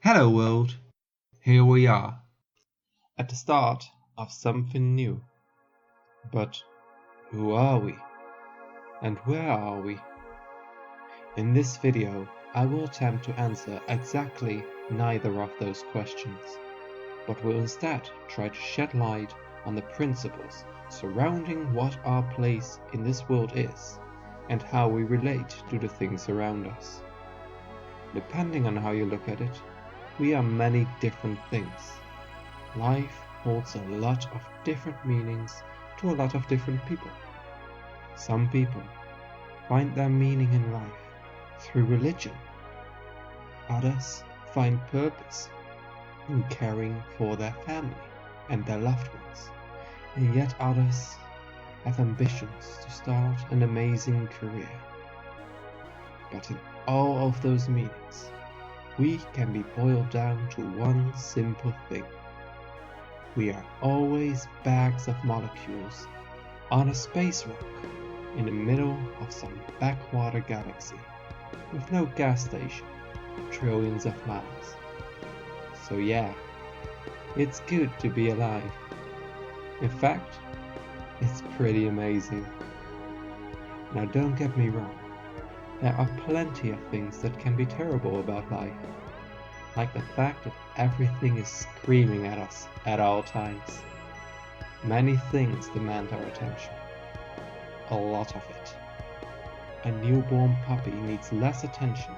Hello world, here we are, at the start of something new. But who are we? And where are we? In this video, I will attempt to answer exactly neither of those questions, but will instead try to shed light on the principles surrounding what our place in this world is, and how we relate to the things around us. Depending on how you look at it, we are many different things. Life holds a lot of different meanings to a lot of different people. Some people find their meaning in life through religion. Others find purpose in caring for their family and their loved ones. And yet others have ambitions to start an amazing career. But in all of those meanings, we can be boiled down to one simple thing. We are always bags of molecules on a space rock in the middle of some backwater galaxy with no gas station for trillions of miles. So yeah, it's good to be alive. In fact, it's pretty amazing. Now don't get me wrong. There are plenty of things that can be terrible about life, like the fact that everything is screaming at us at all times. Many things demand our attention. A lot of it. A newborn puppy needs less attention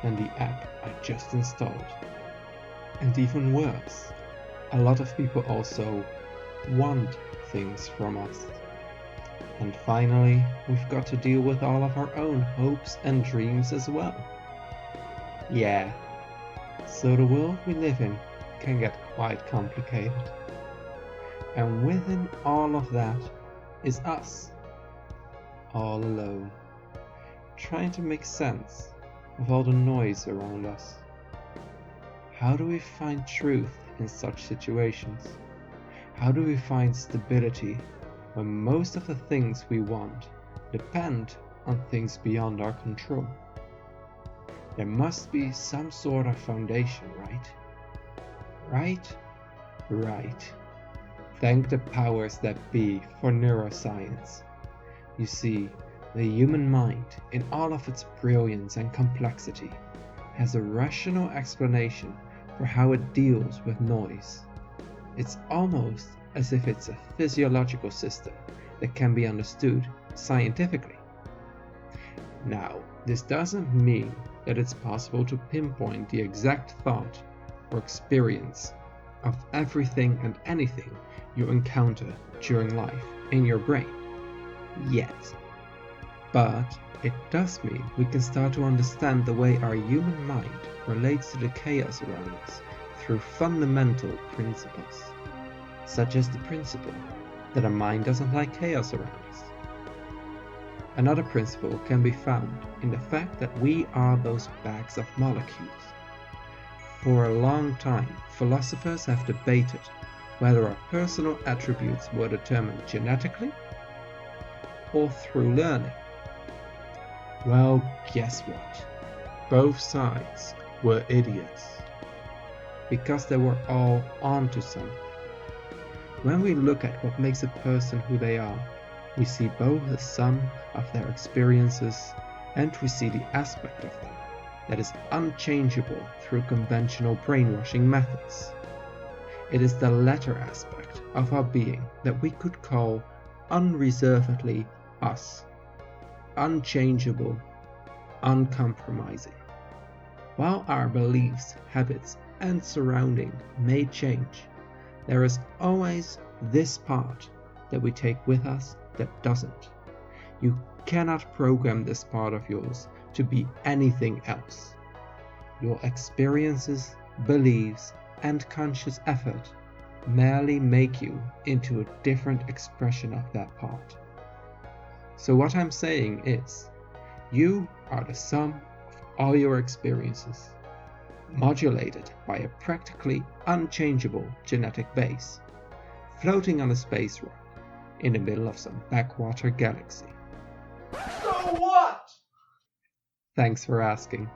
than the app I just installed. And even worse, a lot of people also want things from us. And finally, we've got to deal with all of our own hopes and dreams as well. Yeah, so the world we live in can get quite complicated. And within all of that is us, all alone, trying to make sense of all the noise around us. How do we find truth in such situations? How do we find stability when most of the things we want depend on things beyond our control? There must be some sort of foundation, right? Right. Thank the powers that be for neuroscience. You see, the human mind, in all of its brilliance and complexity, has a rational explanation for how it deals with noise. It's almost as if it's a physiological system that can be understood scientifically. Now, this doesn't mean that it's possible to pinpoint the exact thought or experience of everything and anything you encounter during life in your brain, yet. But it does mean we can start to understand the way our human mind relates to the chaos around us through fundamental principles, such as the principle that a mind doesn't like chaos around us. Another principle can be found in the fact that we are those bags of molecules. For a long time, philosophers have debated whether our personal attributes were determined genetically or through learning. Well, guess what? Both sides were idiots, because they were all onto something. When we look at what makes a person who they are, we see both the sum of their experiences and we see the aspect of them that is unchangeable through conventional brainwashing methods. It is the latter aspect of our being that we could call unreservedly us, unchangeable, uncompromising. While our beliefs, habits, and surrounding may change, there is always this part that we take with us that doesn't. You cannot program this part of yours to be anything else. Your experiences, beliefs, and conscious effort merely make you into a different expression of that part. So what I'm saying is, you are the sum of all your experiences, modulated by a practically unchangeable genetic base, floating on a space rock in the middle of some backwater galaxy. So what? Thanks for asking.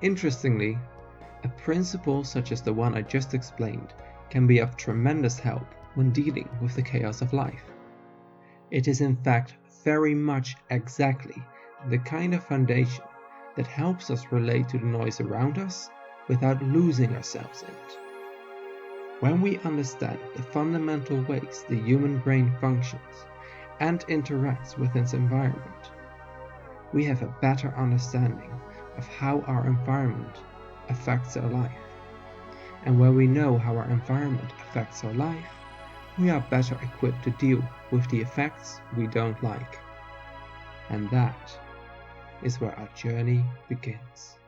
Interestingly, A principle such as the one I just explained can be of tremendous help when dealing with the chaos of life. It is in fact very much exactly the kind of foundation that helps us relate to the noise around us without losing ourselves in it. When we understand the fundamental ways the human brain functions and interacts with its environment, we have a better understanding of how our environment affects our life. And when we know how our environment affects our life, we are better equipped to deal with the effects we don't like. And that is where our journey begins.